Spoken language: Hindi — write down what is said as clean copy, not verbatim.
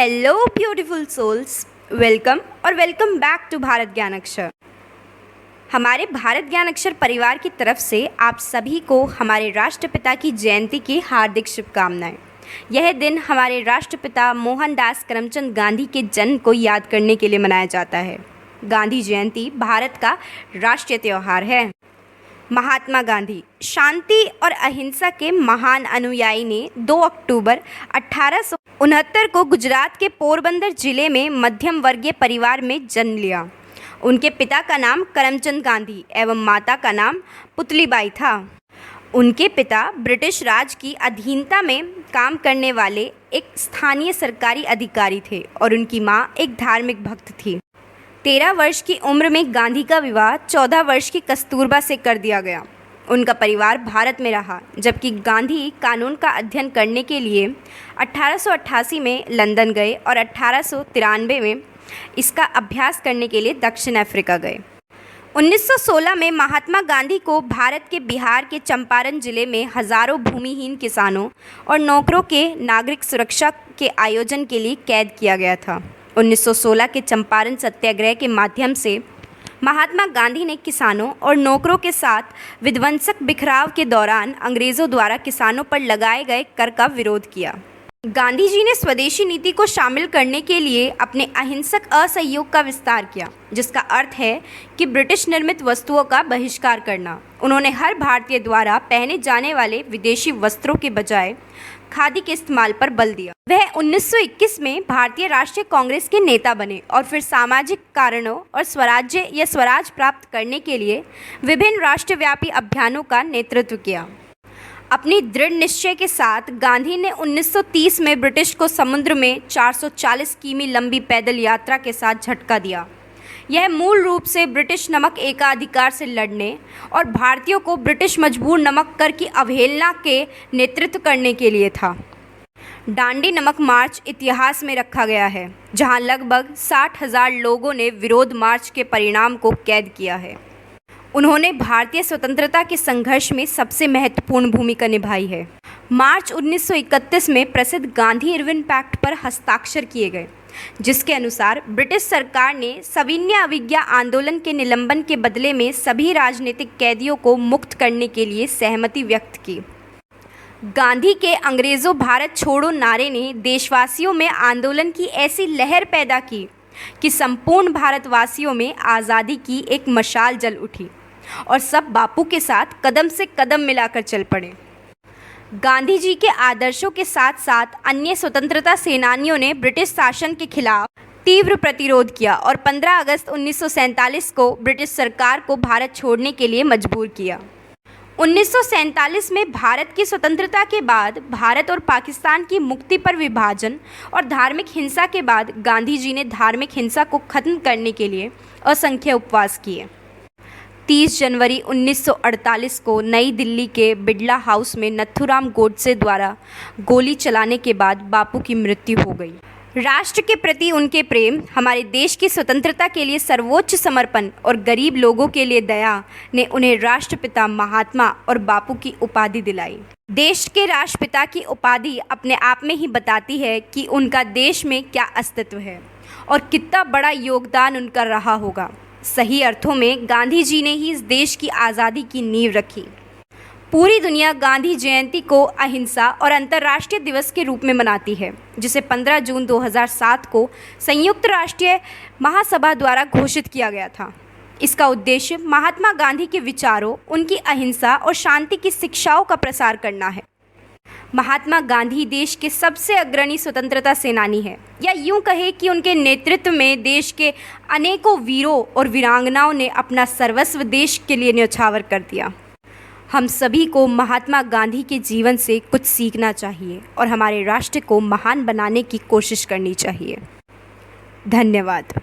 Hello beautiful souls, welcome back to Bharat Gyan Akshar. हमारे भारत ज्ञान अक्षर परिवार की तरफ से आप सभी को हमारे राष्ट्रपिता की जयंती की हार्दिक शुभकामनाएं। यह दिन हमारे राष्ट्रपिता मोहनदास करमचंद गांधी के जन्म को याद करने के लिए मनाया जाता है। गांधी जयंती भारत का राष्ट्रीय त्यौहार है। महात्मा गांधी शांति और अहिंसा के महान अनुयायी ने 2 अक्टूबर 1869 को गुजरात के पोरबंदर जिले में मध्यम वर्गीय परिवार में जन्म लिया। उनके पिता का नाम करमचंद गांधी एवं माता का नाम पुतलीबाई था। उनके पिता ब्रिटिश राज की अधीनता में काम करने वाले एक स्थानीय सरकारी अधिकारी थे और उनकी मां एक धार्मिक भक्त थी। 13 वर्ष की उम्र में गांधी का विवाह 14 वर्ष की कस्तूरबा से कर दिया गया। उनका परिवार भारत में रहा, जबकि गांधी कानून का अध्ययन करने के लिए 1888 में लंदन गए और 1893 में इसका अभ्यास करने के लिए दक्षिण अफ्रीका गए। 1916 में महात्मा गांधी को भारत के बिहार के चंपारण जिले में हजारों भूमिहीन किसानों और नौकरों के नागरिक सुरक्षा के आयोजन के लिए कैद किया गया था। 1916 के चंपारण सत्याग्रह के माध्यम से महात्मा गांधी ने किसानों और नौकरों के साथ विध्वंसक बिखराव के दौरान अंग्रेज़ों द्वारा किसानों पर लगाए गए कर का विरोध किया। गांधी जी ने स्वदेशी नीति को शामिल करने के लिए अपने अहिंसक असहयोग का विस्तार किया, जिसका अर्थ है कि ब्रिटिश निर्मित वस्तुओं का बहिष्कार करना। उन्होंने हर भारतीय द्वारा पहने जाने वाले विदेशी वस्त्रों के बजाय खादी के इस्तेमाल पर बल दिया। वह 1921 में भारतीय राष्ट्रीय कांग्रेस के नेता बने और फिर सामाजिक कारणों और स्वराज प्राप्त करने के लिए विभिन्न राष्ट्रव्यापी अभियानों का नेतृत्व किया। अपनी दृढ़ निश्चय के साथ गांधी ने 1930 में ब्रिटिश को समुद्र में 440 किमी लंबी पैदल यात्रा के साथ झटका दिया। यह मूल रूप से ब्रिटिश नमक एकाधिकार से लड़ने और भारतीयों को ब्रिटिश मजबूर नमक कर की अवहेलना के नेतृत्व करने के लिए था। डांडी नमक मार्च इतिहास में रखा गया है, जहां लगभग 60,000 लोगों ने विरोध मार्च के परिणाम को कैद किया है। उन्होंने भारतीय स्वतंत्रता के संघर्ष में सबसे महत्वपूर्ण भूमिका निभाई है। मार्च 1931 में प्रसिद्ध गांधी इरविन पैक्ट पर हस्ताक्षर किए गए, जिसके अनुसार ब्रिटिश सरकार ने सविनय अवज्ञा आंदोलन के निलंबन के बदले में सभी राजनीतिक कैदियों को मुक्त करने के लिए सहमति व्यक्त की। गांधी के अंग्रेज़ों भारत छोड़ो नारे ने देशवासियों में आंदोलन की ऐसी लहर पैदा की कि संपूर्ण भारतवासियों में आज़ादी की एक मशाल जल उठी और सब बापू के साथ कदम से कदम मिलाकर चल पड़े। गांधी जी के आदर्शों के साथ साथ अन्य स्वतंत्रता सेनानियों ने ब्रिटिश शासन के खिलाफ तीव्र प्रतिरोध किया और 15 अगस्त 1947 को ब्रिटिश सरकार को भारत छोड़ने के लिए मजबूर किया। 1947 में भारत की स्वतंत्रता के बाद भारत और पाकिस्तान की मुक्ति पर विभाजन और धार्मिक हिंसा के बाद गांधी जी ने धार्मिक हिंसा को खत्म करने के लिए असंख्य उपवास किए। 30 जनवरी 1948 को नई दिल्ली के बिड़ला हाउस में नथुराम गोडसे द्वारा गोली चलाने के बाद बापू की मृत्यु हो गई। राष्ट्र के प्रति उनके प्रेम, हमारे देश की स्वतंत्रता के लिए सर्वोच्च समर्पण और गरीब लोगों के लिए दया ने उन्हें राष्ट्रपिता महात्मा और बापू की उपाधि दिलाई। देश के राष्ट्रपिता की उपाधि अपने आप में ही बताती है कि उनका देश में क्या अस्तित्व है और कितना बड़ा योगदान उनका रहा होगा। सही अर्थों में गांधी जी ने ही इस देश की आज़ादी की नींव रखी। पूरी दुनिया गांधी जयंती को अहिंसा और अंतर्राष्ट्रीय दिवस के रूप में मनाती है, जिसे 15 जून 2007 को संयुक्त राष्ट्रीय महासभा द्वारा घोषित किया गया था। इसका उद्देश्य महात्मा गांधी के विचारों, उनकी अहिंसा और शांति की शिक्षाओं का प्रसार करना है। महात्मा गांधी देश के सबसे अग्रणी स्वतंत्रता सेनानी हैं, या यूं कहे कि उनके नेतृत्व में देश के अनेकों वीरों और वीरांगनाओं ने अपना सर्वस्व देश के लिए न्यौछावर कर दिया। हम सभी को महात्मा गांधी के जीवन से कुछ सीखना चाहिए और हमारे राष्ट्र को महान बनाने की कोशिश करनी चाहिए। धन्यवाद।